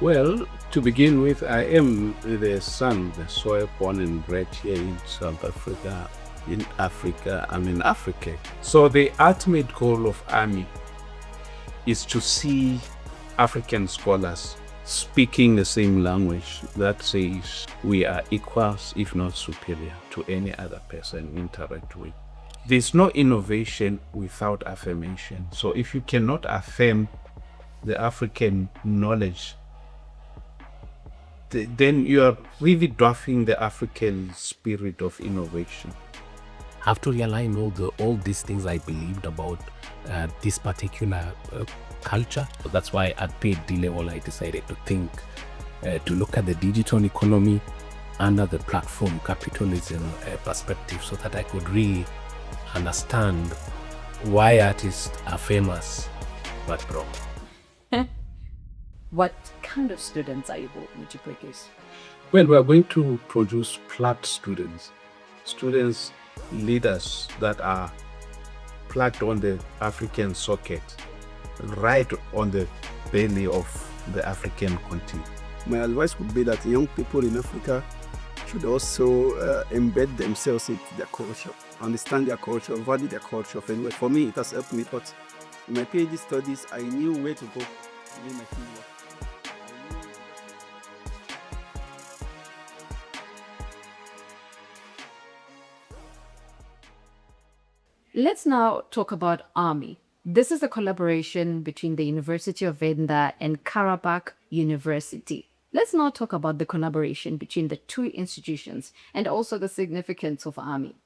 Well, to begin with, I am the son, the soil born and bred here in South Africa, I'm in Africa. So the ultimate goal of AMI is to see African scholars speaking the same language that says we are equals, if not superior, to any other person we interact with. There's no innovation without affirmation. So if you cannot affirm the African knowledge, then you are really dwarfing the African spirit of innovation. I have to realign all these things I believed about this particular culture. So that's why at PhD level I decided to think, to look at the digital economy under the platform capitalism perspective, so that I could really understand why artists are famous but broke. What kind of students are you going to produce? Well, we are going to produce plugged students, leaders that are plugged on the African socket, right on the belly of the African continent. My advice would be that young people in Africa should also embed themselves into their culture, understand their culture, value their culture. Anyway, for me, it has helped me. But in my PhD studies, I knew where to go in my fieldwork. Let's now talk about AMI. This is a collaboration between the University of Venda and Karabakh University. Let's now talk about the collaboration between the two institutions and also the significance of AMI.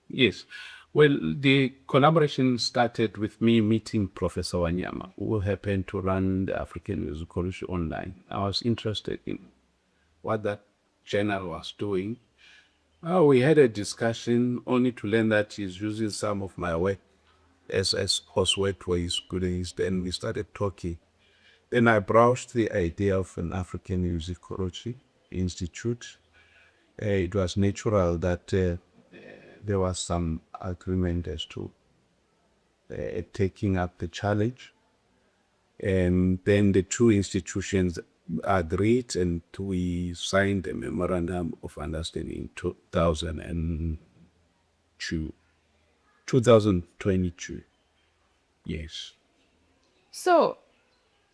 Yes. Well, the collaboration started with me meeting Professor Wanyama, who happened to run the African Musicology online. I was interested in what that journal was doing. We had a discussion only to learn that he's using some of my work as coursework for his students. Then we started talking. Then I browsed the idea of an African Musicology Institute. It was natural that there was some agreement as to taking up the challenge. And then the two institutions agreed and we signed a memorandum of understanding in 2022. Yes. So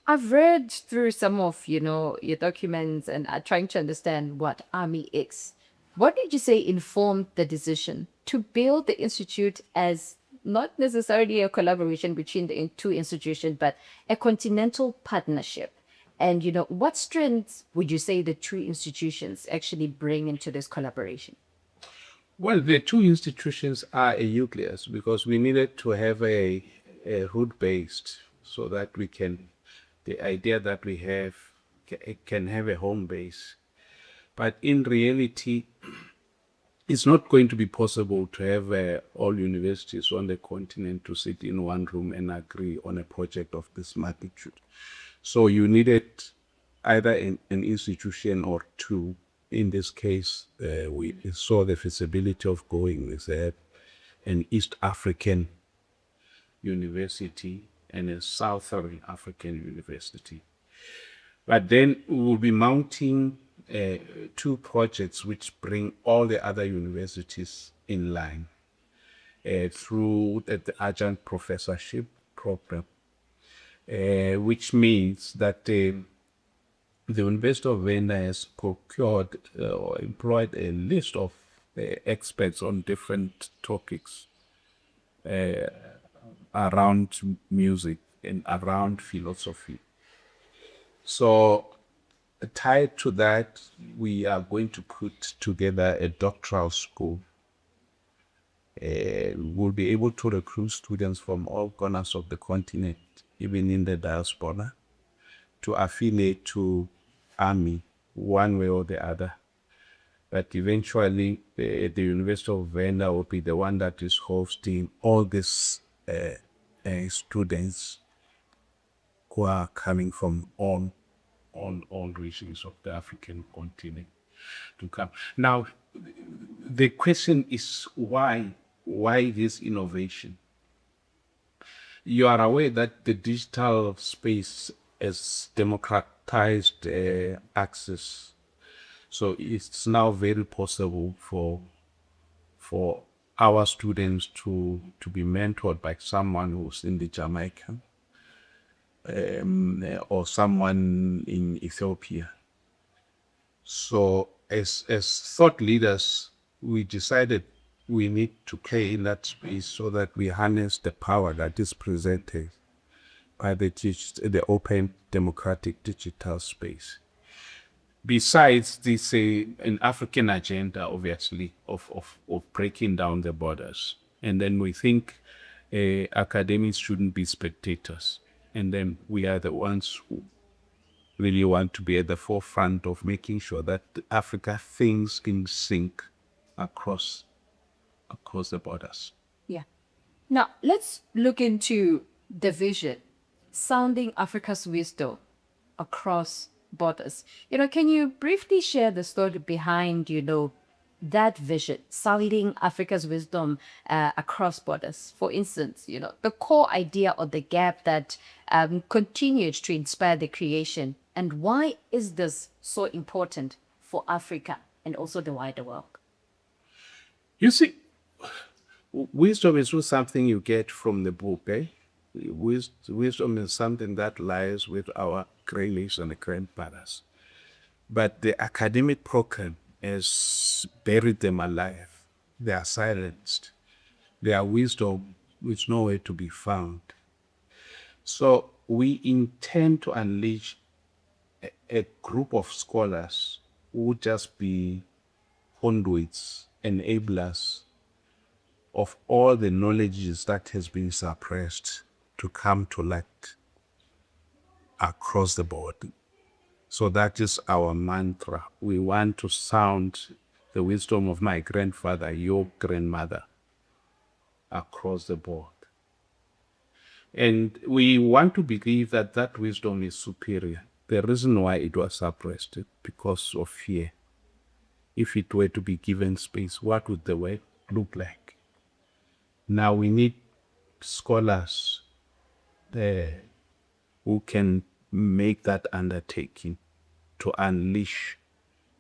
I've read through some of, your documents and trying to understand what AMI is. What did you say informed the decision to build the institute as not necessarily a collaboration between the two institutions, but a continental partnership? And, what strengths would you say the two institutions actually bring into this collaboration? Well, the two institutions are a nucleus because we needed to have a root-based so that the idea that we have can have a home base. But in reality, it's not going to be possible to have all universities on the continent to sit in one room and agree on a project of this magnitude. So you needed either an institution or two. In this case, we saw the feasibility of going with an East African university and a Southern African university. But then we will be mounting two projects which bring all the other universities in line through the adjunct professorship program. Which means that the University of Venda has procured or employed a list of experts on different topics around music and around philosophy. So tied to that, we are going to put together a doctoral school. We'll be able to recruit students from all corners of the continent, even in the diaspora, to affiliate to AMI one way or the other. But eventually, the University of Venda will be the one that is hosting all these students who are coming from all regions of the African continent to come. Now, the question is why this innovation? You are aware that the digital space as democratized access. So it's now very possible for our students to be mentored by someone who's in the Jamaican or someone in Ethiopia. So as thought leaders, we decided we need to play in that space so that we harness the power that is presented by the open democratic digital space. Besides this, an African agenda, obviously, of breaking down the borders. And then we think academics shouldn't be spectators. And then we are the ones who really want to be at the forefront of making sure that Africa thinks in sync across the borders. Yeah. Now, let's look into the vision, sounding Africa's wisdom across borders. Can you briefly share the story behind, that vision, sounding Africa's wisdom across borders? For instance, the core idea or the gap that continued to inspire the creation, and why is this so important for Africa and also the wider world? You see, wisdom is not something you get from the book, eh? Wisdom is something that lies with our grannies and grandfathers. But the academic program has buried them alive. They are silenced. Their wisdom is nowhere to be found. So we intend to unleash a group of scholars who would just be conduits, enablers of all the knowledges that has been suppressed to come to light across the board. So that is our mantra. We want to sound the wisdom of my grandfather, your grandmother, across the board. And we want to believe that that wisdom is superior. The reason why it was suppressed is because of fear. If it were to be given space, what would the world look like? Now we need scholars who can make that undertaking to unleash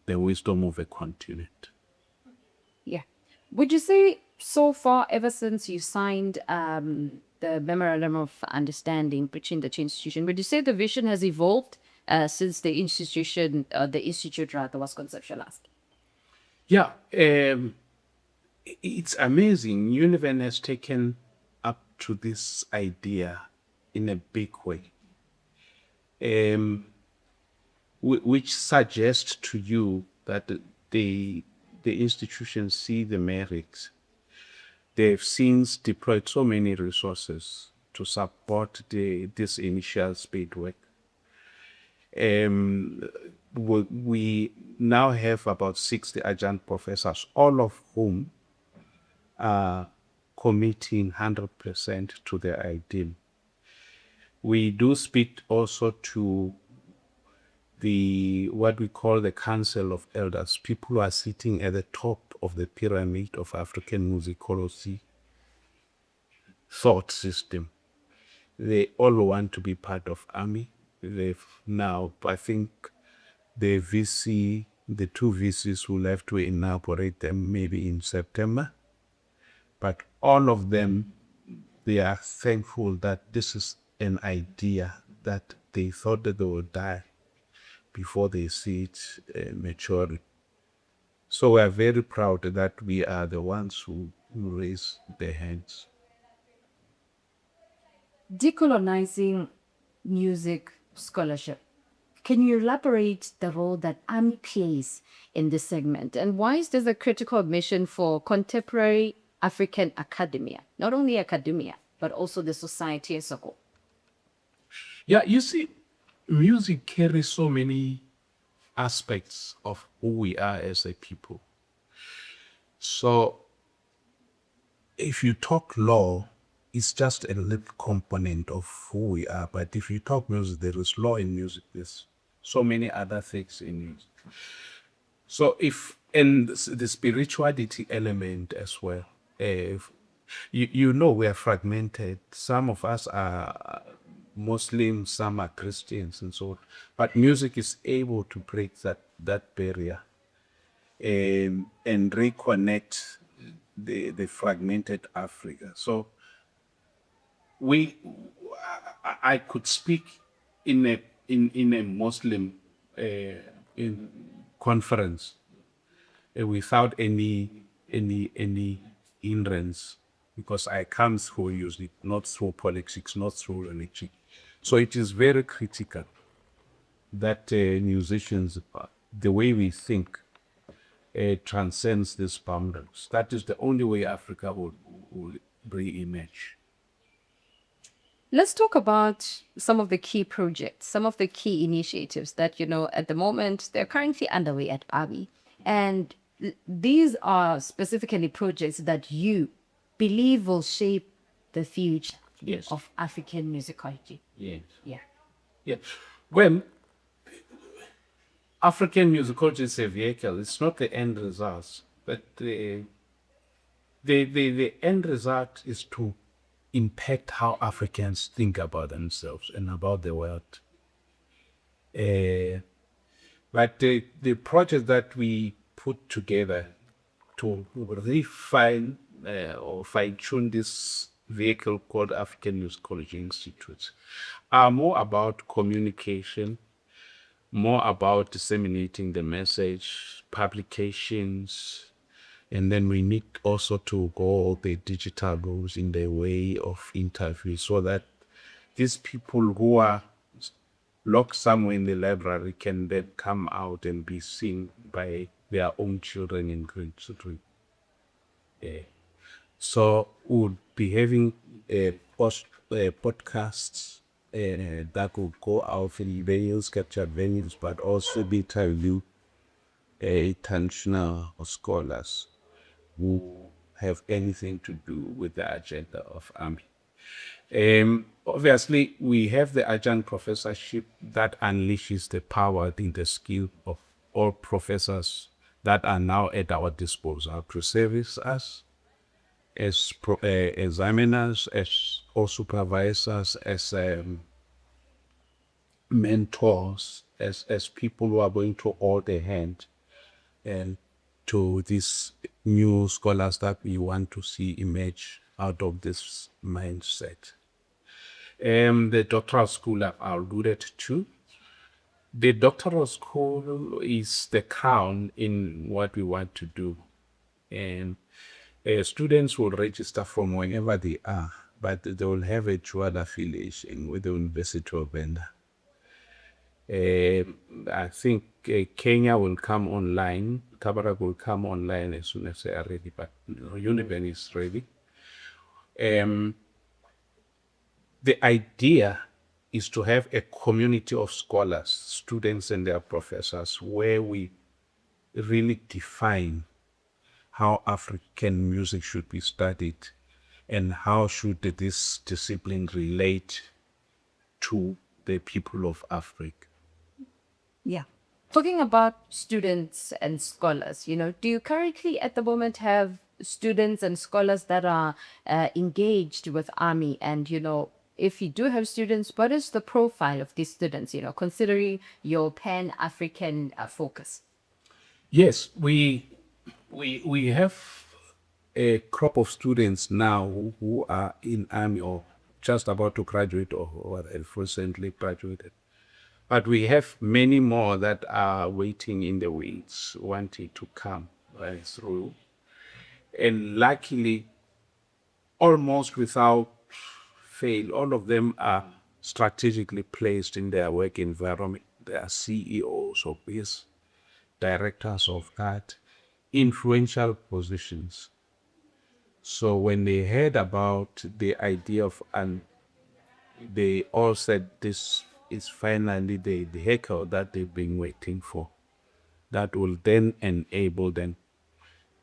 the wisdom of a continent. Yeah. Would you say so far, ever since you signed the Memorandum of Understanding between the two institutions, would you say the vision has evolved since the institute was conceptualized? Yeah, it's amazing. Univen has taken up to this idea in a big way, which suggests to you that the institutions see the merits. They've since deployed so many resources to support this initial spade work. We now have about 60 adjunct professors, all of whom are committing 100% to their ideal. We do speak also to what we call the Council of Elders, people who are sitting at the top of the pyramid of African musicology thought system. They all want to be part of AMI. They've now, I think, the two VCs will have to inaugurate them maybe in September. But all of them, they are thankful that this is an idea that they thought that they would die before they see it mature. So we are very proud that we are the ones who raise their hands. Decolonizing music scholarship. Can you elaborate the role that AMI plays in this segment? And why is this a critical mission for contemporary African academia? Not only academia, but also the society as a whole. Yeah, you see, music carries so many aspects of who we are as a people. So if you talk law, it's just a little component of who we are. But if you talk music, there is law in music. There's so many other things in music. So and the spirituality element as well. We are fragmented. Some of us are Muslims, some are Christians, and so on. But music is able to break that barrier and reconnect the fragmented Africa. So we, I could speak in a Muslim in conference without any hindrance, because I come through music, not through politics, not through religion. So it is very critical that musicians, the way we think, transcends these boundaries. That is the only way Africa will re-emerge. Let's talk about some of the key projects, some of the key initiatives that, at the moment, they're currently underway at ABI. And these are specifically projects that you believe will shape the future Yes. of African musicology. Yes. Yeah. Yeah. Well, African musicology is a vehicle. It's not the end result, but the end result is to impact how Africans think about themselves and about the world. But the project that we put together to refine or fine-tune this vehicle called African Musicology Institute are more about communication, more about disseminating the message, publications, and then we need also to go the digital rules in the way of interview, so that these people who are locked somewhere in the library can then come out and be seen by their own children and grandchildren. So we'll be having podcasts that will go out in various captured venues, but also be interview international scholars who have anything to do with the agenda of AMI. Obviously, we have the adjunct professorship that unleashes the power and the skill of all professors that are now at our disposal to service us as examiners, as or supervisors, as mentors, as people who are going to hold a hand and to these new scholars that we want to see emerge out of this mindset. The doctoral school I've alluded to. The doctoral school is the crown in what we want to do. And students will register from wherever they are, but they will have a dual affiliation with the University of Venda. I think Kenya will come online, Kabarak will come online as soon as they are ready, but Univen is ready. The idea is to have a community of scholars, students and their professors, where we really define how African music should be studied and how should this discipline relate to the people of Africa. Yeah. Talking about students and scholars, do you currently at the moment have students and scholars that are engaged with AMI? And, if you do have students, what is the profile of these students, considering your Pan-African focus? Yes, we have a crop of students now who are in AMI or just about to graduate or have recently graduated. But we have many more that are waiting in the wings, wanting to come through. And luckily, almost without fail, all of them are strategically placed in their work environment. They are CEOs of this, directors of that, influential positions. So when they heard about the idea of, and they all said this is finally the vehicle that they've been waiting for, that will then enable them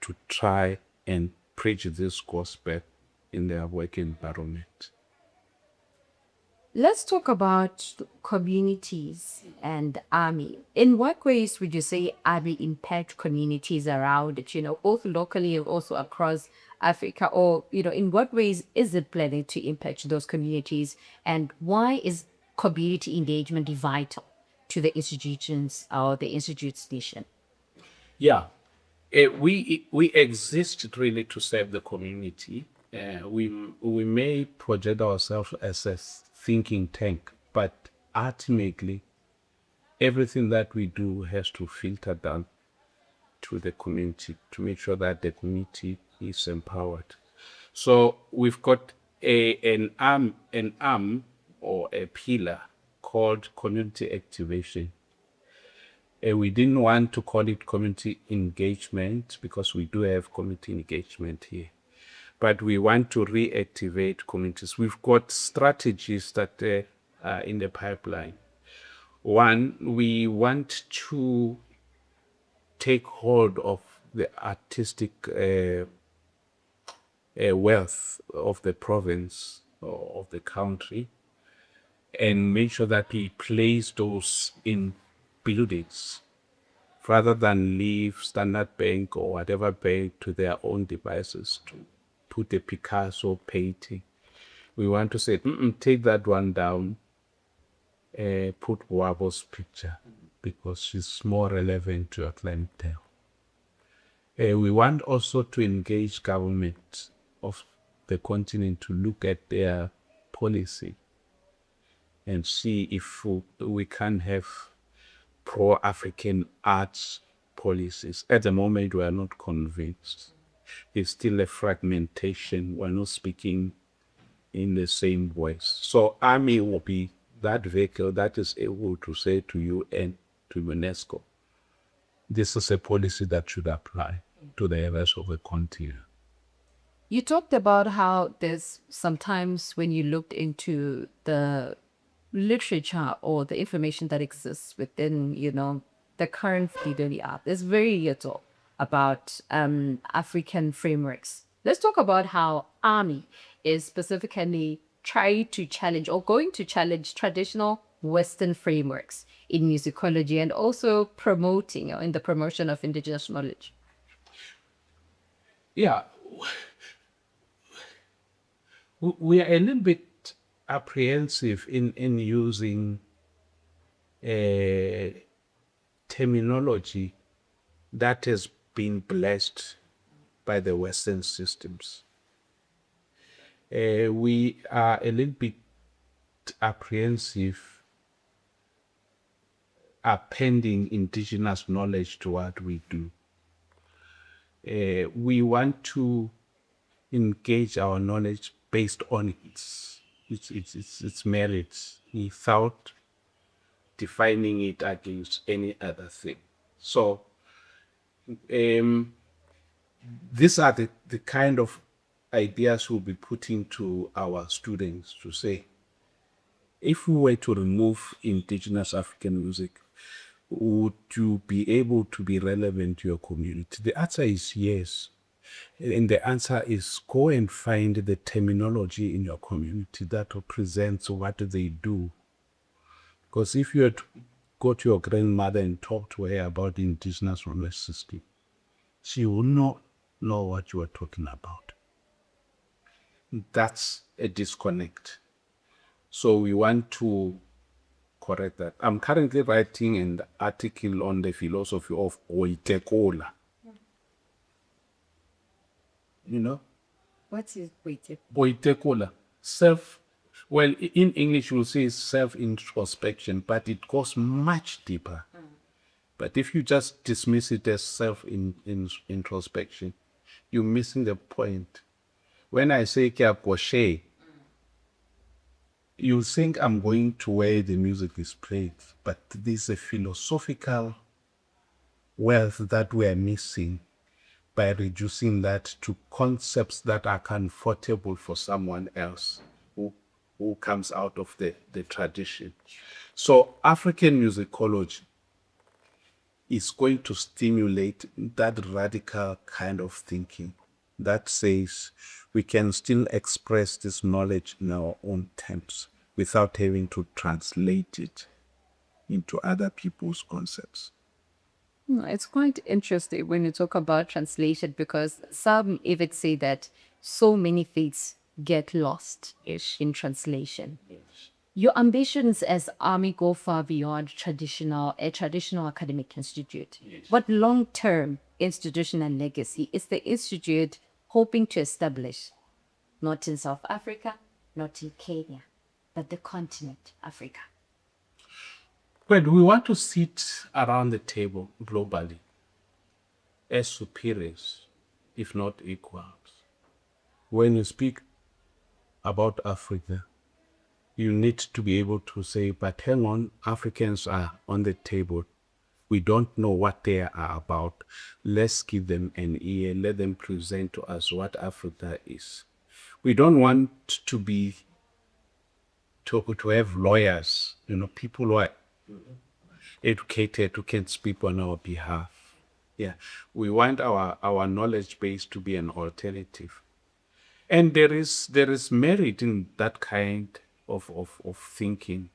to try and preach this gospel in their work environment. Let's talk about communities and AMI. In what ways would you say AMI impact communities around it, both locally and also across Africa, or in what ways is it planning to impact those communities, and why is community engagement vital to the institutions or the institute's mission? Yeah, we exist really to serve the community. We may project ourselves as a thinking tank, but ultimately, everything that we do has to filter down to the community to make sure that the community is empowered. So we've got an arm or a pillar called community activation. We didn't want to call it community engagement because we do have community engagement here, but we want to reactivate communities. We've got strategies that are in the pipeline. One, we want to take hold of the artistic wealth of the province or of the country and make sure that we place those in buildings rather than leave Standard Bank or whatever bank to their own devices to put a Picasso painting. We want to say, take that one down, put Vhuhwavho's picture because she's more relevant to your clientele. We want also to engage government of the continent to look at their policy and see if we can have pro-African arts policies. At the moment, we are not convinced. There's still a fragmentation. We're not speaking in the same voice. So AMI will be that vehicle that is able to say to you and to UNESCO, this is a policy that should apply to the rest of the continent. You talked about how there's sometimes when you looked into the literature or the information that exists within, the current Fideli art, there's very little about African frameworks. Let's talk about how AMI is specifically trying to challenge or going to challenge traditional Western frameworks in musicology and also promoting in the promotion of indigenous knowledge. Yeah, we are a little bit apprehensive in using a terminology that has been blessed by the Western systems. We are a little bit apprehensive appending indigenous knowledge to what we do. We want to engage our knowledge based on its merits without defining it against any other thing. So these are the kind of ideas we'll be putting to our students to say, if we were to remove indigenous African music, would you be able to be relevant to your community? The answer is yes. And the answer is go and find the terminology in your community that represents what they do. Because if you had to go to your grandmother and talk to her about the indigenous knowledge system, she will not know what you are talking about. That's a disconnect. So we want to correct that. I'm currently writing an article on the philosophy of Oitekola. You know? What is Oitekola? Well, in English you'll say self-introspection, but it goes much deeper. But if you just dismiss it as self-introspection, you're missing the point. When I say Kgokgololo, you think I'm going to where the music is played, but there's a philosophical wealth that we are missing by reducing that to concepts that are comfortable for someone else who comes out of the tradition. So African musicology is going to stimulate that radical kind of thinking that says we can still express this knowledge in our own terms without having to translate it into other people's concepts. It's quite interesting when you talk about translation because some even say that so many faiths get lost in translation. Your ambitions as Army go far beyond a traditional academic institute. What long-term institutional legacy is the institute hoping to establish? Not in South Africa, not in Kenya, but the continent Africa. Well, we want to sit around the table globally as superiors, if not equals. When you speak about Africa, you need to be able to say, but hang on, Africans are on the table. We don't know what they are about. Let's give them an ear. Let them present to us what Africa is. We don't want to have lawyers, people who are educated who can speak on our behalf. Yeah, we want our knowledge base to be an alternative. And there is merit in that kind of thinking.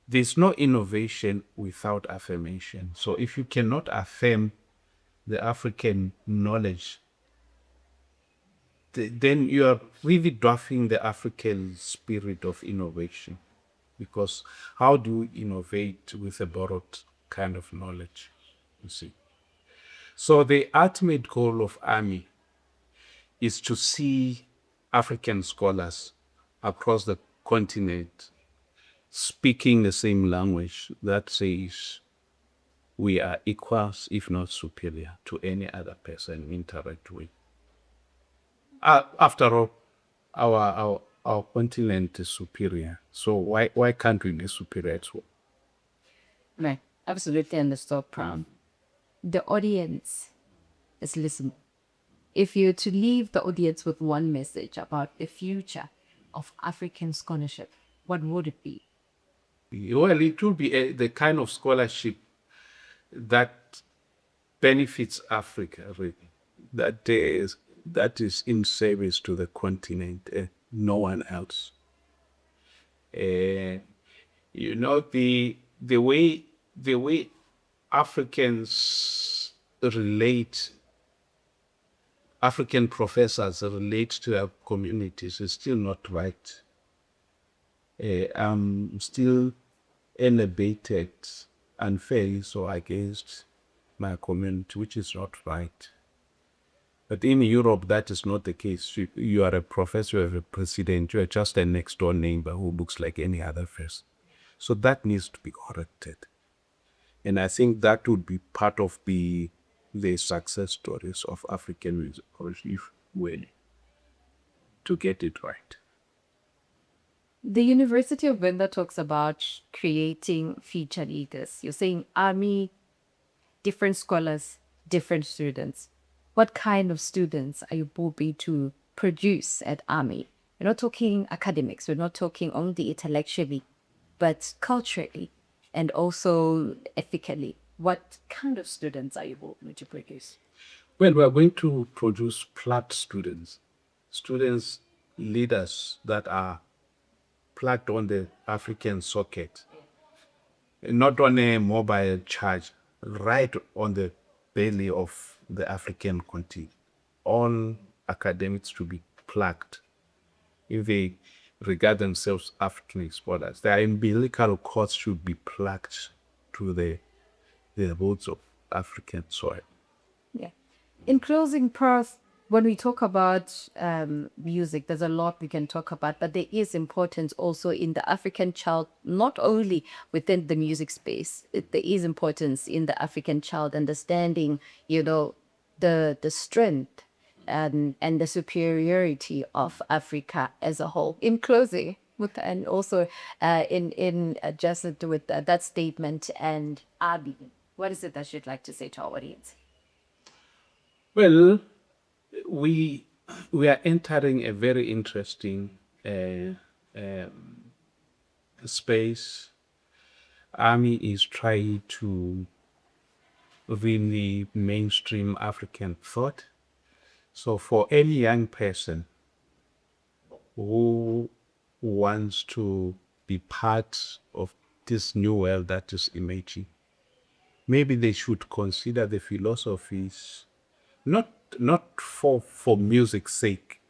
There's no innovation without affirmation. So if you cannot affirm the African knowledge, then you are really dwarfing the African spirit of innovation. Because how do you innovate with a borrowed kind of knowledge? You see. So the ultimate goal of AMI is to see African scholars across the continent speaking the same language that says we are equals, if not superior, to any other person we interact with. After all, our continent is superior. So why can't we be superior as well? Right. Absolutely understood, Prof. The audience is listening. If you're to leave the audience with one message about the future of African scholarship, what would it be? Well, it will be the kind of scholarship that benefits Africa, really. That is in service to the continent, no one else. The way Africans relate, African professors relate to their communities is still not right. I'm still elevated unfairly so against my community, which is not right. But in Europe, that is not the case. You are a professor, you are a president, you are just a next door neighbor who looks like any other person. So that needs to be corrected. And I think that would be part of the success stories of African musicology if we to get it right. The University of Venda talks about creating feature leaders. You're saying Army, different scholars, different students. What kind of students are you hoping to produce at Army? We're not talking academics, we're not talking only intellectually, but culturally and also ethically. What kind of students are you hoping to produce? Well, we are going to produce plugged students, leaders that are plugged on the African socket, not on a mobile charge, right on the belly of the African continent. All academics to be plugged. If they regard themselves African exporters, their umbilical cords should be plugged to the roots of African soil. Yeah. In closing, Prof, when we talk about music, there's a lot we can talk about, but there is importance also in the African child, not only within the music space. There is importance in the African child understanding, the strength and the superiority of Africa as a whole. In closing, and also in adjustment with that statement and Abi, what is it that you'd like to say to our audience? Well, we are entering a very interesting space. Army is trying to really mainstream African thought. So for any young person who wants to be part of this new world that is emerging, maybe they should consider the philosophies, not for music's sake,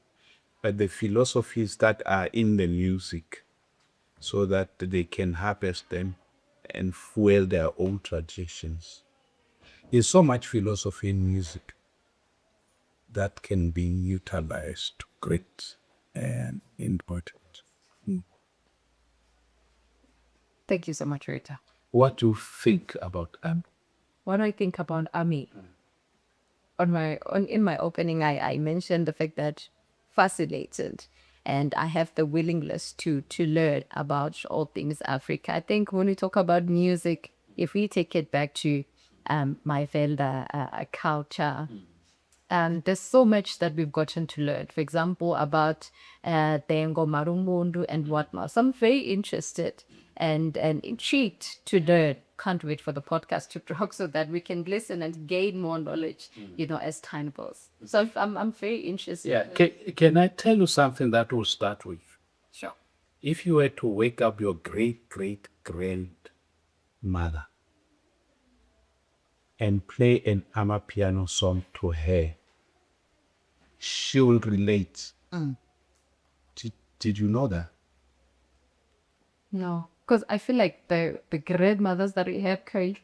but the philosophies that are in the music, so that they can harvest them and fuel their own traditions. There's so much philosophy in music that can be utilized to great and important. Thank you so much, Rita. What do you think about What do I think about Ami? In my opening, I mentioned the fact that fascinated, and I have the willingness to learn about all things Africa. I think when we talk about music, if we take it back to my Velda culture, there's so much that we've gotten to learn. For example, about Tengo Marumundu and whatnot. So I'm very interested and intrigued to learn. Can't wait for the podcast to drop so that we can listen and gain more knowledge, as time goes. So I'm very interested. Yeah, can I tell you something that will start with? Sure. If you were to wake up your great-great-grandmother and play an Amapiano song to her, she will relate. Did you know that? No, because I feel like the grandmothers that we have carried,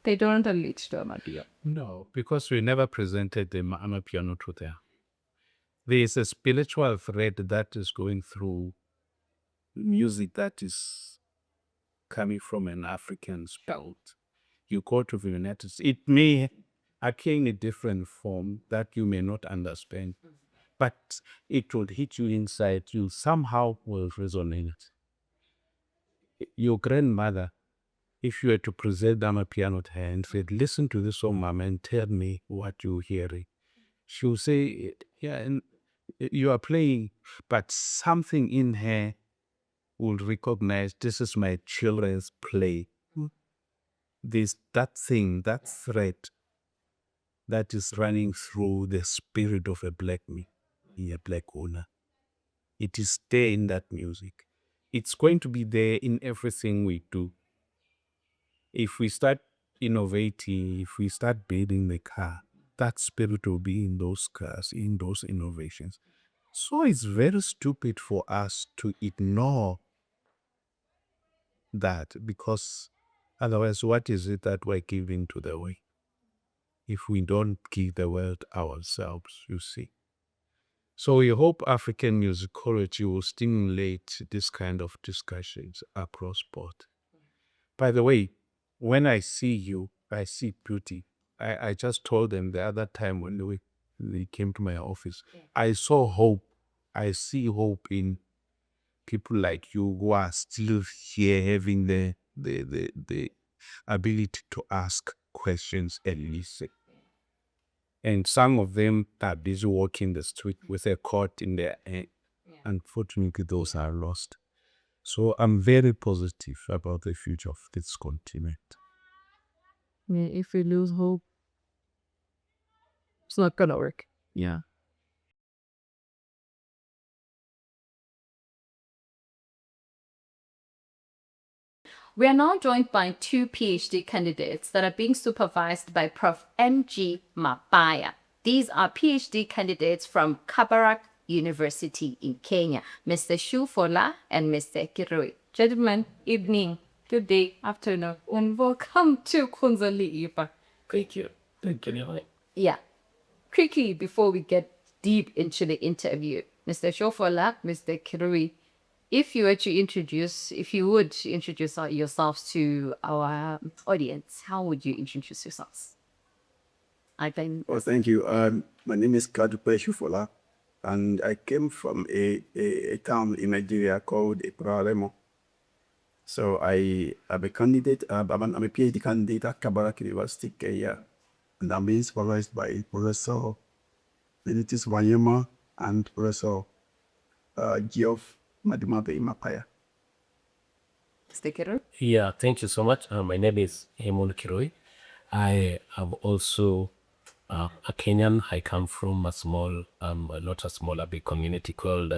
they don't relate to Amapiano. No, because we never presented the Amapiano to them. There is a spiritual thread that is going through music that is coming from an African spout. You go to the United States, it may appear in a different form that you may not understand, but it will hit you inside. You somehow will resonate. Your grandmother, if you were to present them a piano to her and said, listen to this song, Mama, and tell me what you're hearing, she'll say, yeah, and you are playing, but something in her will recognize this is my children's play. There's that thing, that thread that is running through the spirit of a black me, a black owner. It is there in that music. It's going to be there in everything we do. If we start innovating, if we start building the car, that spirit will be in those cars, in those innovations. So it's very stupid for us to ignore that, because otherwise, what is it that we're giving to the world? If we don't give the world ourselves, you see. So we hope African musicology will stimulate this kind of discussions across board. By the way, when I see you, I see beauty. I just told them the other time when they came to my office, I saw hope. I see hope in people like you who are still here, having the ability to ask questions and listen. And some of them are busy walking the street with a cord in their hand. Unfortunately, those are lost. So I'm very positive about the future of this continent. Yeah, if we lose hope, it's not gonna work. Yeah. We are now joined by two PhD candidates that are being supervised by Prof. M.G. Mapaya. These are PhD candidates from Kabarak University in Kenya, Mr. Sofola and Mr. Kirui. Gentlemen, evening, good day, afternoon, and welcome to Kgokgololo. Thank you. Thank you. Yeah. Quickly, before we get deep into the interview, Mr. Sofola, Mr. Kirui, if you would introduce yourselves to our audience, how would you introduce yourselves? Well, thank you. My name is Kadupe Sofola, and I came from a town in Nigeria called Vhuhwavho. So I am a candidate. I'm a PhD candidate at Kabarak University, Kenya, and I'm being supervised by Professor Benedict Wanyama and Professor Geoff Madimabe Mapaya. Mr. Kirui? Yeah, thank you so much. My name is Amon Kirui. I am also a Kenyan. I come from a small, not a small, a big community called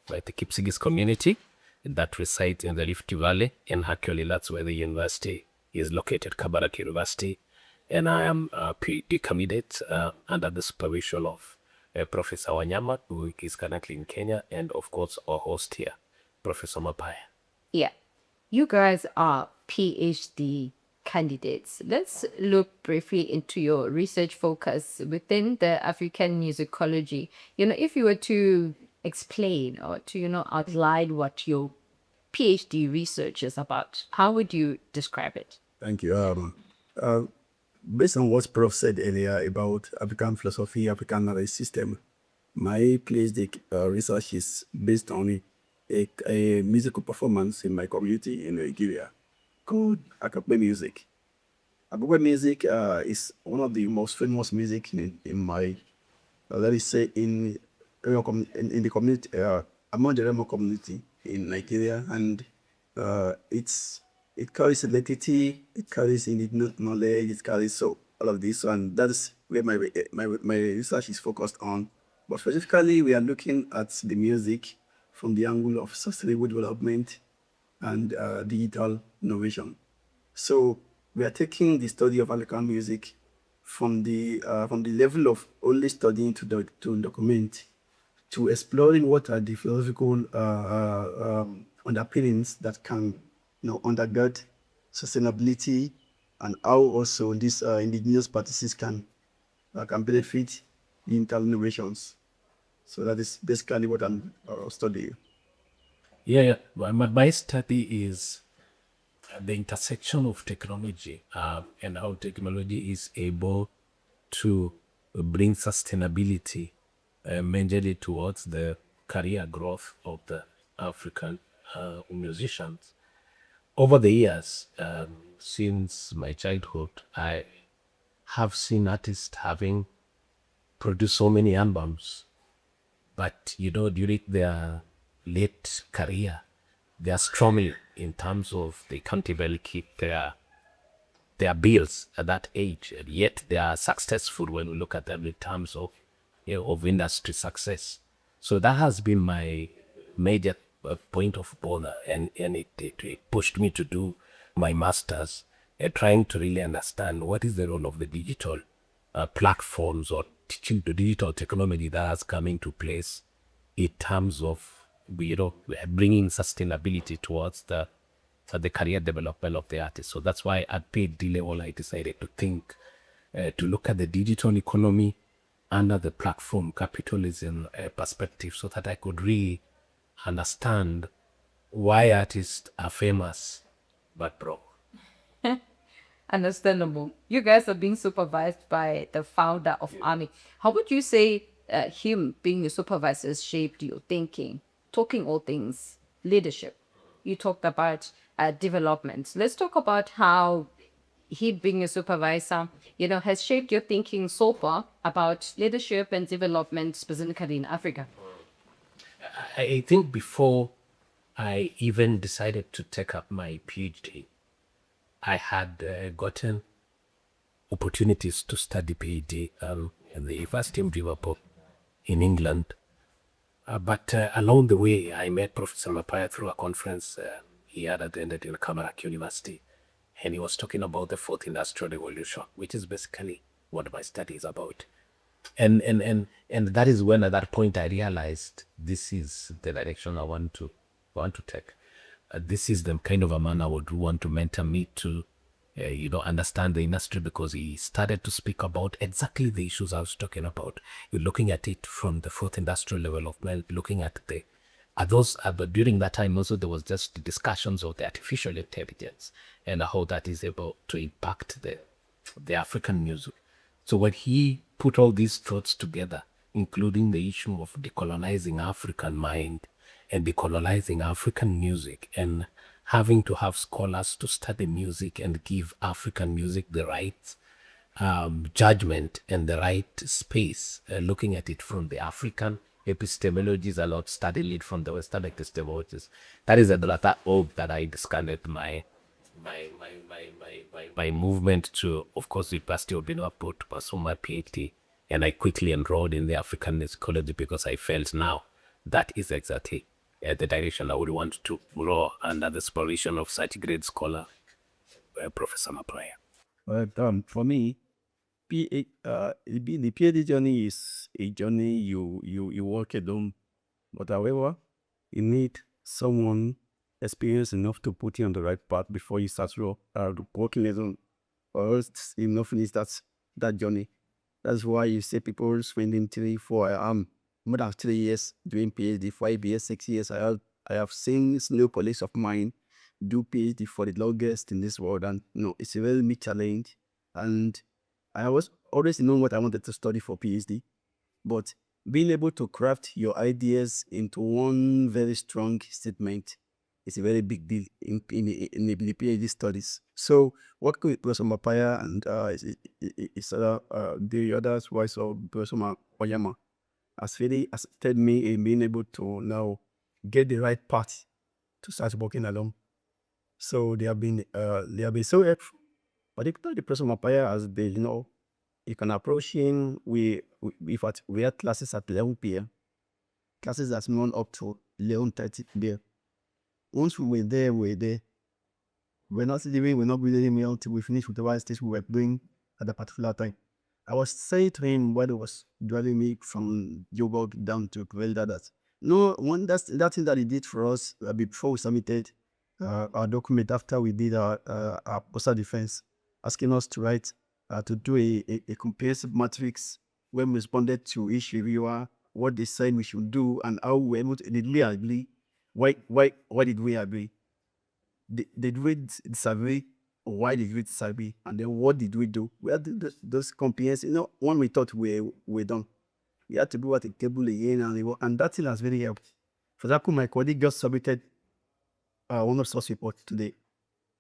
like the Kipsigis community that resides in the Rift Valley. And actually, that's where the university is located at Kabarak University, and I am a PhD candidate under the supervision of Professor Wanyama, who is currently in Kenya, and of course our host here, Professor Mapaya. Yeah. You guys are PhD candidates. Let's look briefly into your research focus within the African musicology. If you were to explain or to, outline what your PhD research is about, how would you describe it? Thank you. Based on what Prof said earlier about African philosophy, African knowledge system, my PhD research is based on a musical performance in my community in Nigeria called Kadupe music. Kadupe music is one of the most famous music in my, let me say, in the community, among the Remo community in Nigeria, and it carries identity, it carries knowledge, it carries all of this, and that's where my research is focused on. But specifically, we are looking at the music from the angle of sustainable development and digital innovation. So we are taking the study of African music from the level of only studying to document, to exploring what are the philosophical underpinnings that can undergird sustainability, and how also these indigenous practices can benefit the internal innovations. So that is basically what I'm studying. Yeah. My study is the intersection of technology and how technology is able to bring sustainability majorly towards the career growth of the African musicians. Over the years, since my childhood, I have seen artists having produced so many albums, but during their late career, they are struggling in terms of they can't even keep their bills at that age, and yet they are successful when we look at them in terms of of industry success. So that has been my major point of bother, and it pushed me to do my master's, trying to really understand what is the role of the digital platforms or teaching the digital technology that has come into place in terms of bringing sustainability towards the career development of the artist. So that's why at PhD level I decided to think to look at the digital economy under the platform capitalism perspective, so that I could really understand why artists are famous but broke. Understandable. You guys are being supervised by the founder of ARMY. How would you say him being your supervisor has shaped your thinking, talking all things leadership? You talked about development. Let's talk about how he being a supervisor, has shaped your thinking so far about leadership and development, specifically in Africa. I think before I even decided to take up my PhD, I had gotten opportunities to study PhD at the University of Liverpool in England. But along the way, I met Professor Mapaya through a conference he had attended in Kabarak University. And he was talking about the fourth industrial revolution, which is basically what my study is about. And that is when at that point I realized this is the direction I want to take. This is the kind of a man I would want to mentor me to, understand the industry, because he started to speak about exactly the issues I was talking about. You're looking at it from the fourth industrial development, looking at but during that time also there was just discussions of the artificial intelligence and how that is able to impact the African music. So when he put all these thoughts together, including the issue of decolonizing African mind and decolonizing African music, and having to have scholars to study music and give African music the right judgment and the right space, looking at it from the African epistemologies, a lot studying it from the Western epistemologies. That is that hope that I discovered my movement to, of course, the University of Liverpool to pursue my PhD. And I quickly enrolled in the African musicology because I felt now that is exactly the direction I would want to grow under the supervision of such great scholar. Professor Mapaya? Well, for me, the PhD journey is a journey you walk alone. But however, you need someone experienced enough to put you on the right path before you start walking alone, or else you not finish that journey. That's why you see people spending 3, 4, more than 3 years doing PhD, 5 years, 6 years. I have seen senior colleagues of mine do PhD for the longest in this world, and it's a very big challenge. And I was always known what I wanted to study for PhD, but being able to craft your ideas into one very strong statement is a very big deal in the PhD studies. So working with Professor Mapaya and the others who I saw, Professor Oyama, has really assisted me in being able to now get the right path to start working along. So they have been so helpful. Particularly the Professor Mapaya has been, you can approach him. In fact, we had classes at 11 p.m. Classes that run up to 11:30 p.m. Once we were there, we're not leaving, we're not breathing meal until we finish with the right stage we were doing at a particular time. I was saying to him while he was driving me from Joburg down to Kgokgololo that that thing that he did for us before we submitted our document after we did our postal defense, asking us to write to do a comprehensive matrix when we responded to each reviewer, what they said we should do, and how we were able to, did we agree? Why did we agree? Did we disagree? Why did we disagree? And then what did we do? We had to do those comprehensive, when we thought we're done, we had to go at the table again, and that thing has really helped. For example, my colleague just submitted one of source report today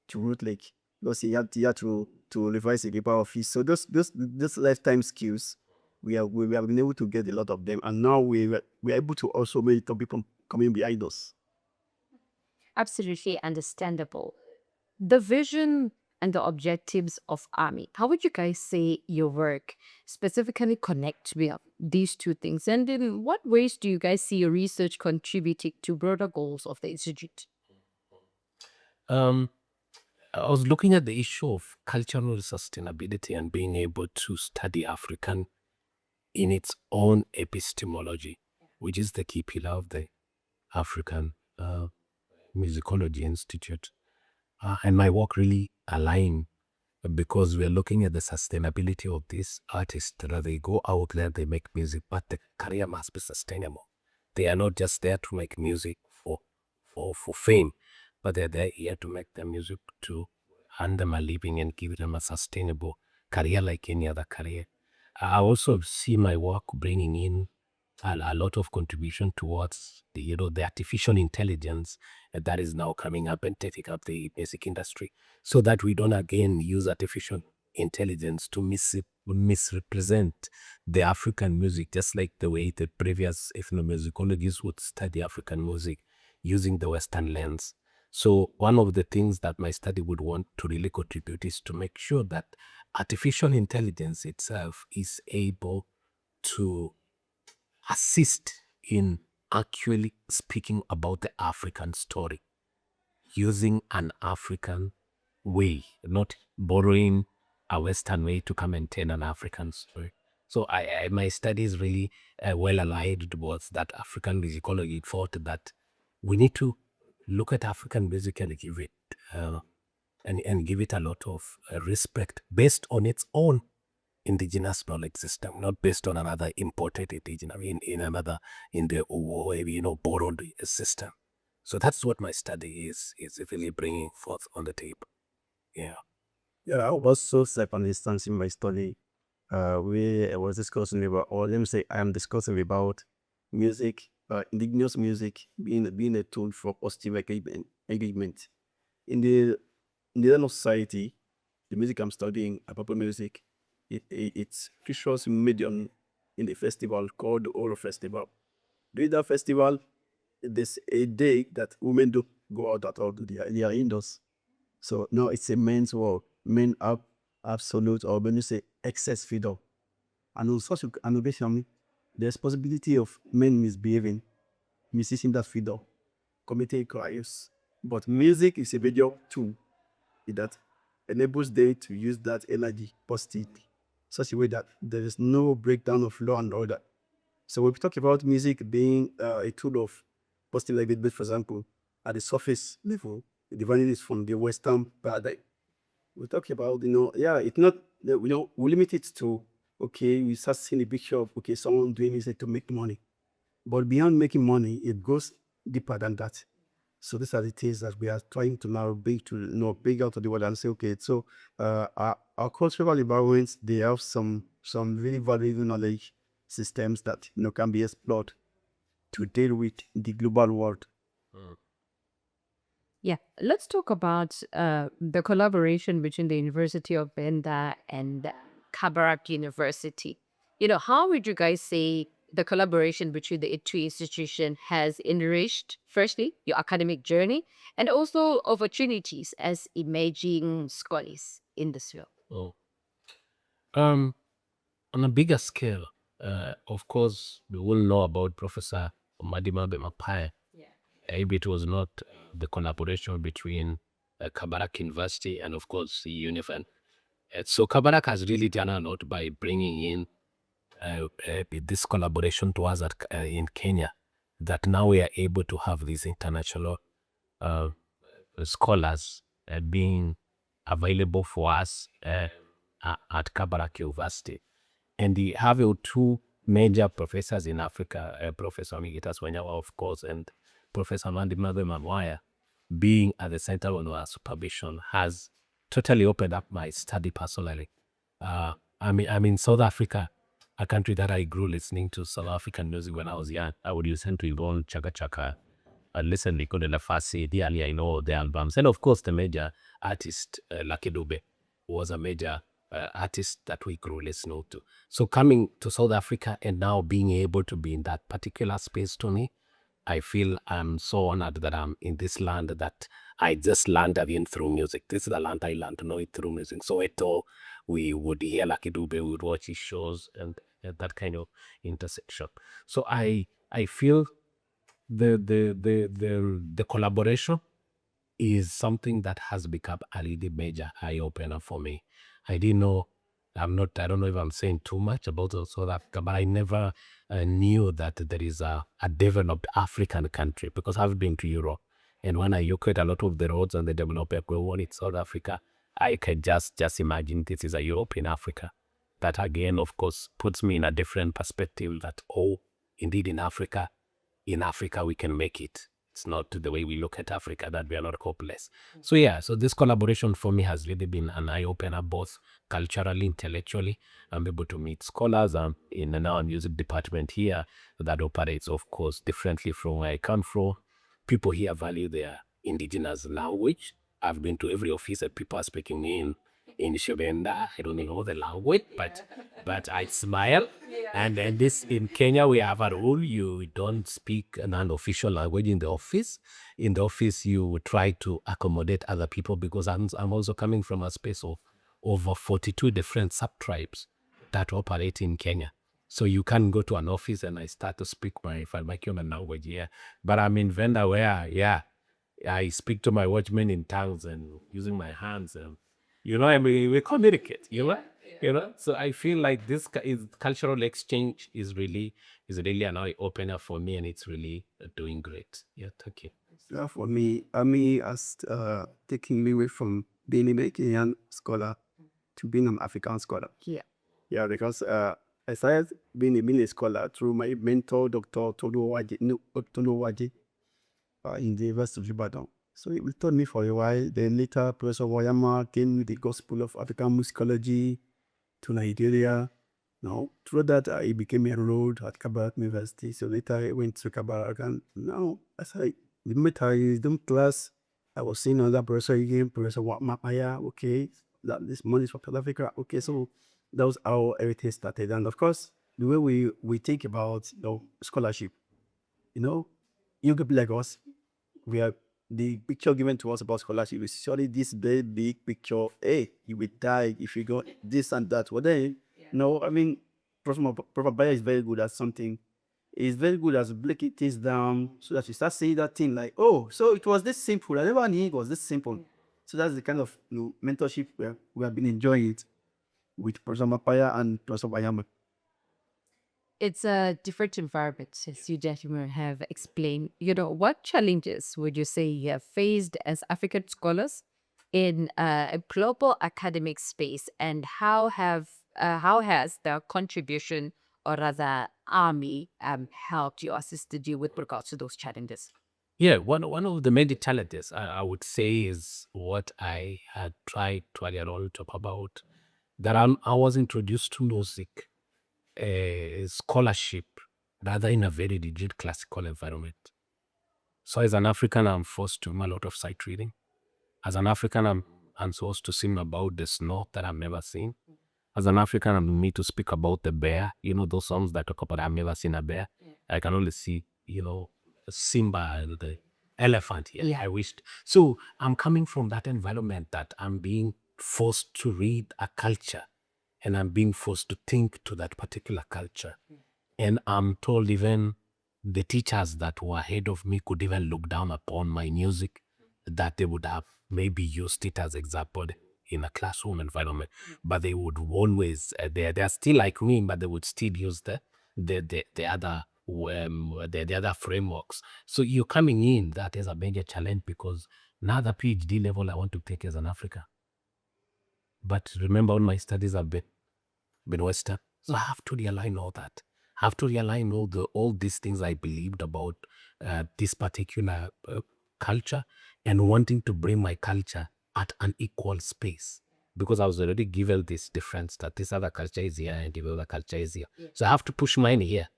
to Root Lake because he had to revise a paper of his. So those lifetime skills, we have been able to get a lot of them, and now we're able to also make people coming behind us. Absolutely understandable. The vision and the objectives of Army. How would you guys say your work specifically connect with these two things? And in what ways do you guys see your research contributing to broader goals of the Institute? I was looking at the issue of cultural sustainability and being able to study African in its own epistemology, which is the key pillar of the African Musicology Institute. And my work really aligned because we're looking at the sustainability of these artists. That they go out there, they make music, but the career must be sustainable. They are not just there to make music for fame, but they're there here to make their music to earn them a living and give them a sustainable career like any other career. I also see my work bringing in a lot of contribution towards the artificial intelligence that is now coming up and taking up the music industry, so that we don't again use artificial intelligence to misrepresent the African music, just like the way the previous ethnomusicologists would study African music using the Western lens. So one of the things that my study would want to really contribute is to make sure that artificial intelligence itself is able to assist in actually speaking about the African story using an African way, not borrowing a Western way to come and tell an African story. So my studies really well aligned towards that African musicology thought that we need to look at African music and give it and give it a lot of respect based on its own indigenous knowledge system, not based on another imported indigenous in the borrowed system. So that's what my study is really bringing forth on the table. Yeah. I also set an instance in my study where I was discussing about, or let me say, I am discussing about music, indigenous music being a tool for positive engagement. In the learner society, the music I'm studying, popular music, it's features medium in the festival called the Oro Festival. During that festival, there's a day that women do go out at all. They are indoors. So now it's a men's world. Men have absolute, or when you say excess freedom. And on such an occasion, there's possibility of men misbehaving, misusing that freedom, committing crimes. But music is a video tool in that. enables them to use that energy positively, such a way that there is no breakdown of law and order. So when we talk about music being a tool of positive engagement, for example, at the surface level, dividing this from the Western paradigm, we talk about, it's not, we limit it to, okay, we start seeing a picture of, okay, someone doing music to make money. But beyond making money, it goes deeper than that. So these are the things that we are trying to now bring out to the world and say, okay, so our cultural environments, they have some really valuable knowledge systems that can be explored to deal with the global world. Yeah, let's talk about the collaboration between the University of Benda and Kabarak University. How would you guys say the collaboration between the two institutions has enriched, firstly, your academic journey and also opportunities as emerging scholars in this field? Oh. On a bigger scale, of course, we will know about Professor Madimabe Mapaya. Maybe it was not the collaboration between Kabarak University and, of course, the UNIFAN. So Kabarak has really done a lot by bringing in this collaboration to us in Kenya, that now we are able to have these international scholars being available for us at Kabarak University. And they have two major professors in Africa, Professor Migitas Wanyawa, of course, and Professor Mandimabe Mamwaya, being at the center of our supervision, has totally opened up my study personally. I'm in South Africa, a country that I grew listening to South African music when I was young. I would listen to Yvonne Chaka Chaka, listen to Nico de la Fassi, I know the albums. And of course, the major artist, Kadupe, was a major artist that we grew listening to. So coming to South Africa and now being able to be in that particular space, to me, I feel I'm so honored that I'm in this land that I just learned again through music. This is the land I learned to know it through music. So we would hear Kadupe, we would watch his shows and that kind of intersection. So I feel the collaboration is something that has become a really major eye-opener for me. I didn't know, I don't know if I'm saying too much about South Africa, but I never knew that there is a developed African country, because I've been to Europe. And when I look at a lot of the roads and the developed one in South Africa, I can just imagine this is a Europe in Africa. That again, of course, puts me in a different perspective that, indeed in Africa we can make it. It's not the way we look at Africa that we are not hopeless. So this collaboration for me has really been an eye-opener, both culturally, intellectually. I'm able to meet scholars in our music department here that operates, of course, differently from where I come from. People here value their indigenous language. I've been to every office that people are speaking in Shobenda. I don't know the language, but I smile. And then this in Kenya, we have a rule: you don't speak an unofficial language in the office. In the office, you try to accommodate other people, because I'm also coming from a space of over 42 different sub-tribes that operate in Kenya. So you can't go to an office and I start to speak my human language here. But I'm in Venda where, I speak to my watchmen in tongues and using my hands, and we communicate. So I feel like this cultural exchange is really an eye opener for me, and it's really doing great. Yeah, thank you. Yeah, for me, Ami has taken me away from being a Kenyan scholar to being an African scholar. Yeah, because I started being a scholar through my mentor, Dr. Tolu in the University of Ibadan. So he taught me for a while. Then later, Professor Wayama came with the Gospel of African Musicology to Nigeria. Now, through that, I became enrolled at Kabarak University. So later, I went to Kabarak, and now, as I met his class, I was seeing another professor again, Professor Mapaya. Okay, that this money is for South Africa. Okay, so that was how everything started. And of course, the way we think about scholarship, young people like us, we have the picture given to us about scholarship is surely this very big picture. Hey, you will die if you go this and that. Well, then, I mean, Prof. Baya is very good at something. He's very good at breaking things down so that you start saying that thing like, oh, so it was this simple. I never knew it was this simple. So that's the kind of mentorship we have been enjoying it with Professor Mapaya and Professor Bayama. It's a different environment, as you gentlemen have explained. What challenges would you say you have faced as African scholars in a global academic space, and how has the contribution, or rather army, helped you, assisted you with regards to those challenges? Yeah, one of the major challenges I would say is what I had tried to earlier on talk about, that I was introduced to music, scholarship, rather in a very rigid classical environment. So as an African, I'm forced to do a lot of sight reading. As an African, I'm supposed to sing about the snow that I've never seen. As an African, I'm made to speak about the bear. Those songs that talk about I've never seen a bear. I can only see, Simba and the elephant here. Yeah. I wished. So I'm coming from that environment that I'm being forced to read a culture, and I'm being forced to think to that particular culture. And I'm told even the teachers that were ahead of me could even look down upon my music, that they would have maybe used it as example in a classroom environment, but they would always they're still like me, but they would still use the other the other frameworks. So you're coming in, that is a major challenge, because now the PhD level I want to take as an African, but remember all my studies have been Western, so I have to realign all that. I have to realign all these things I believed about this particular culture, and wanting to bring my culture at an equal space, because I was already given this difference that this other culture is here and the other culture is here. So I have to push mine here,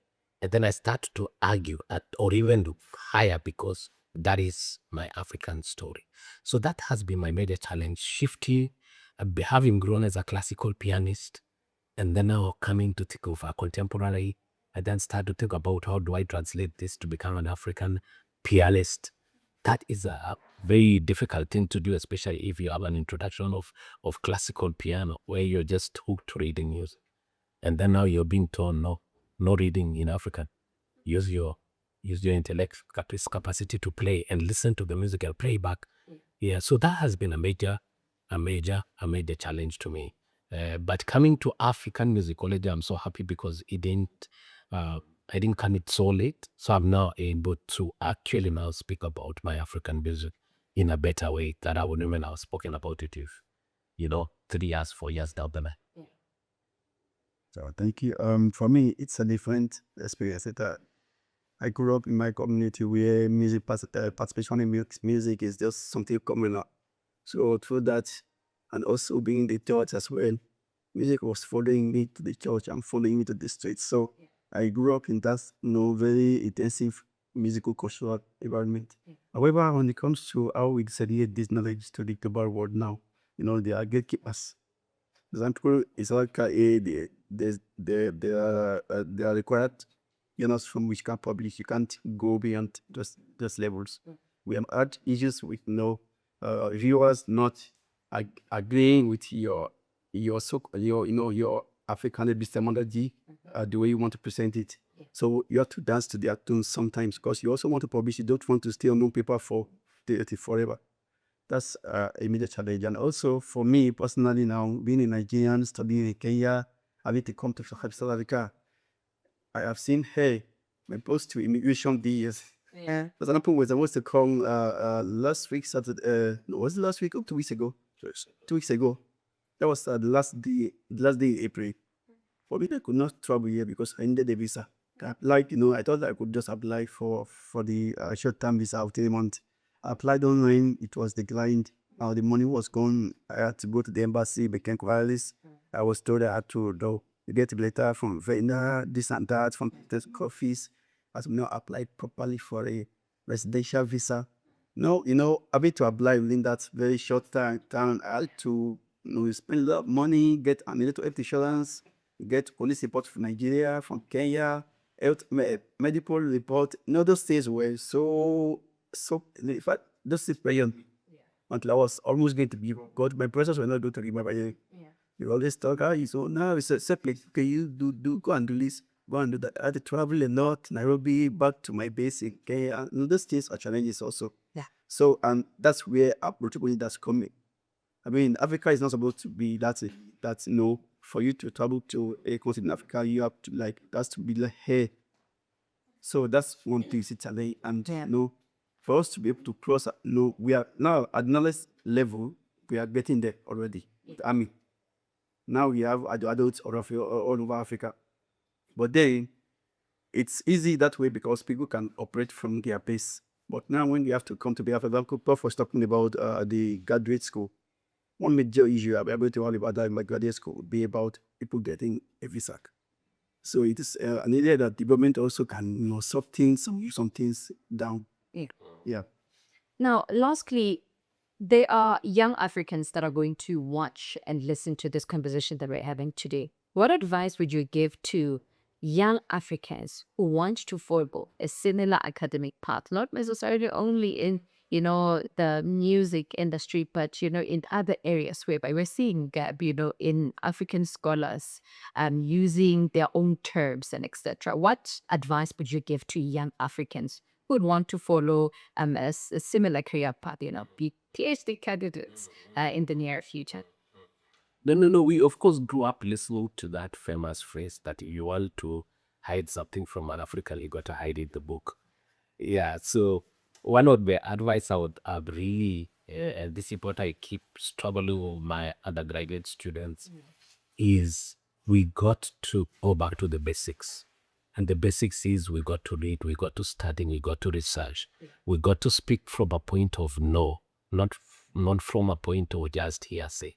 and then I start to argue or even look higher, because that is my African story. So that has been my major challenge, shifting, having grown as a classical pianist, and then now coming to think of a contemporary. I then start to think about how do I translate this to become an African pianist. That is a very difficult thing to do, especially if you have an introduction of classical piano where you're just hooked to reading music. And then now you're being told, no reading in African. Use your intellect capacity to play and listen to the musical playback. Yeah, so that has been a major challenge to me. But coming to African musicology, I'm so happy, because I didn't come it so late. So I'm now able to actually now speak about my African music in a better way that I would even have spoken about it if, 3 years, 4 years down the line. So thank you. For me, it's a different experience. I grew up in my community where participation in music is just something coming up. So through that, and also being in the church as well, music was following me to the church and following me to the streets. So I grew up in that very intensive musical cultural environment. However, when it comes to how we disseminate this knowledge to the global world now, they are gatekeepers. For example, it's like they are required journals from which can publish. You can't go beyond those levels. We have had issues with viewers not agreeing with your African epistemology, the way you want to present it. So you have to dance to their tunes sometimes, because you also want to publish. You don't want to stay on paper forever. That's a major challenge. And also for me personally, now being a Nigerian, studying in Kenya, having to come to South Africa, I have seen, my post to immigration days. Yeah. For example, was supposed to come last week, Saturday. Was it last week or 2 weeks ago? 2 weeks ago. That was the last day in April. For me, I could not travel here because I needed a visa. I applied, I thought I could just apply for the short-term visa of 3 months. I applied online, it was declined. The money was gone. I had to go to the embassy, became querulous. I was told I had to get a letter from Vienna, this and that, from the office. I had now applied properly for a residential visa. No, having to apply within that very short time, I had to spend a lot of money, get an health insurance, get police report from Nigeria, from Kenya, medical report. Those days were so in fact, those days were young. Until I was almost going to be God. My brothers were not going to remember. You always talk, so now it's a separate. Okay, you do go and do this. go and do that. I had to travel a lot, Nairobi, back to my base in Kenya. And those things are challenges also. Yeah. So, and that's where approachability that's coming. I mean, Africa is not supposed to be that's for you to travel to a country in Africa, you have to that's to be like hey. So that's one thing it's challenge. And for us to be able to cross, we are now at knowledge level, we are getting there already. I mean, now we have adults all over Africa. But then it's easy that way because people can operate from their base. But now when you have to come to Biafra, Prof was talking about the graduate school. One major issue I'll be able to worry about that in my graduate school would be about people getting a visa. So it is an area that the government also can soften some things down. Yeah. Yeah. Now, lastly, there are young Africans that are going to watch and listen to this conversation that we're having today. What advice would you give to young Africans who want to follow a similar academic path, not necessarily only in the music industry, but in other areas whereby we're seeing gap, in African scholars using their own terms and etc. What advice would you give to young Africans who would want to follow a similar career path, be PhD candidates in the near future? No. We, of course, grew up listening to that famous phrase that you want to hide something from an African, you got to hide it in the book. Yeah, so one of the advice I would really, and this is what I keep struggling with my undergraduate students, is we got to go back to the basics. And the basics is we got to read, we got to study, we got to research. We got to speak from a point of no, not from a point of just hearsay.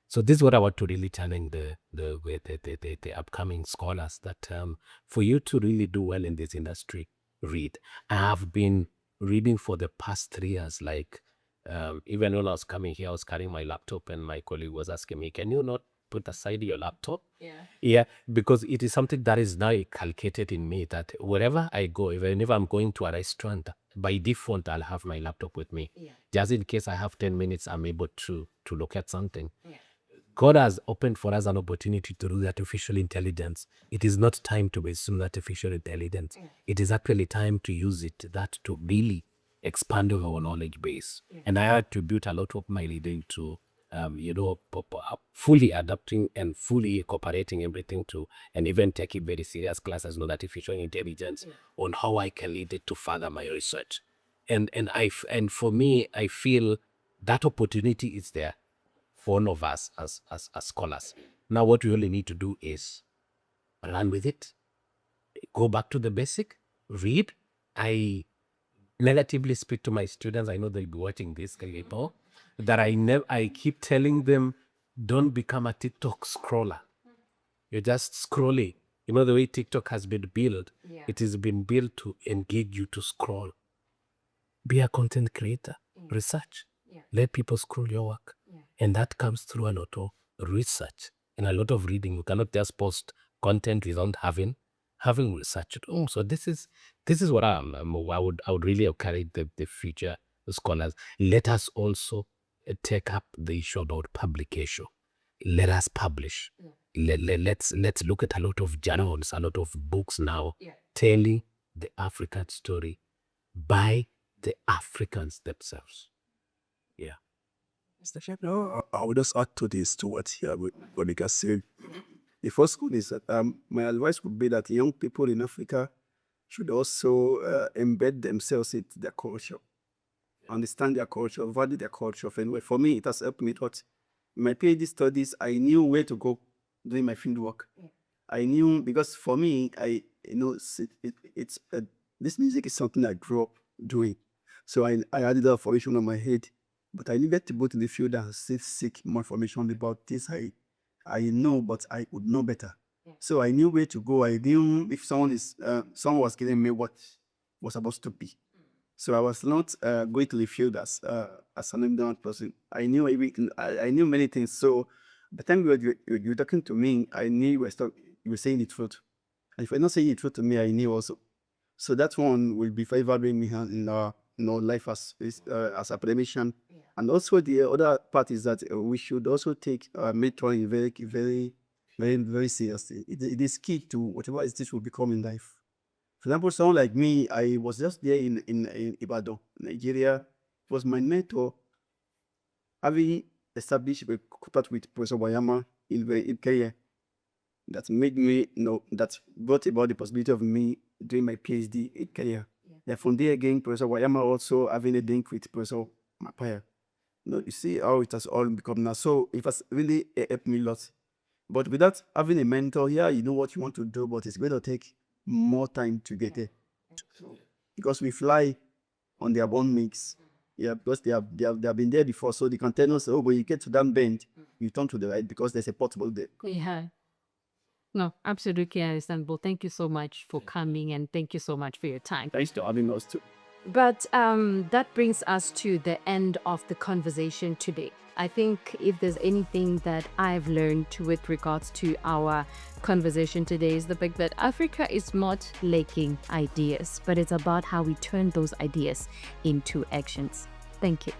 So this is what I want to really challenge the upcoming scholars, that for you to really do well in this industry, read. I have been reading for the past 3 years. Like even when I was coming here, I was carrying my laptop and my colleague was asking me, can you not put aside your laptop? Yeah, because it is something that is now inculcated in me that wherever I go, even if I'm going to a restaurant, by default, I'll have my laptop with me. Just in case I have 10 minutes, I'm able to look at something. God has opened for us an opportunity to do artificial intelligence. It is not time to assume artificial intelligence. It is actually time to use that to really expand our knowledge base. And I attribute a lot of my reading to, fully adapting and fully incorporating everything to, and even taking very serious classes on artificial intelligence on how I can lead it to further my research. And for me, I feel that opportunity is there for all of us as scholars. Now what we only need to do is run with it, go back to the basic, read. I relatively speak to my students, I know they'll be watching this, that I keep telling them, don't become a TikTok scroller. You're just scrolling. You know the way TikTok has been built, it has been built to engage you to scroll. Be a content creator, research. Let people scroll your work. And that comes through a lot of research and a lot of reading. You cannot just post content without having research at all. So this is what I would really encourage the future scholars. Let us also take up the issue about publication. Let us publish. Let's look at a lot of journals, a lot of books now telling the African story by the Africans themselves. Yeah. Mr. Chef, I would just add to this, to what Monica said. The first one is that my advice would be that young people in Africa should also embed themselves into their culture, understand their culture, value their culture. Anyway, for me, it has helped me a lot. In my PhD studies, I knew where to go doing my field work. I knew, because for me, this music is something I grew up doing. So I had that information on my head. But I needed to go to the field and seek more information about this. I know, but I would know better. So I knew where to go. I knew if someone was giving me what was supposed to be. So I was not going to the field as an ignorant person. I knew everything. I knew many things. So by the time you were talking to me, I knew you were saying the truth. And if you're not saying the truth to me, I knew also. So that one will be favoring me in life as academician. And also the other part is that we should also take mentoring very, very very, very seriously. It is key to whatever it is will become in life. For example, someone like me, I was just there in Ibadan, Nigeria. It was my mentor having established a contact with Professor Wayama in Kenya that made me know, that brought about the possibility of me doing my PhD in Kenya. Then from there again, Professor Wayama also having a link with Professor Mapaya. You see how it has all become now. So it has really helped me a lot. But without having a mentor, yeah, you know what you want to do, but it's going to take more time to get there. Because we fly on their own mix. Yeah, because they have been there before. So they can tell us, oh, when you get to that bend, you turn to the right because there's a portable there. Yeah. No, absolutely understandable. Thank you so much for coming, and thank you so much for your time. Thanks to having us too. But that brings us to the end of the conversation today. I think if there's anything that I've learned with regards to our conversation today is the fact that Africa is not lacking ideas, but it's about how we turn those ideas into actions. Thank you.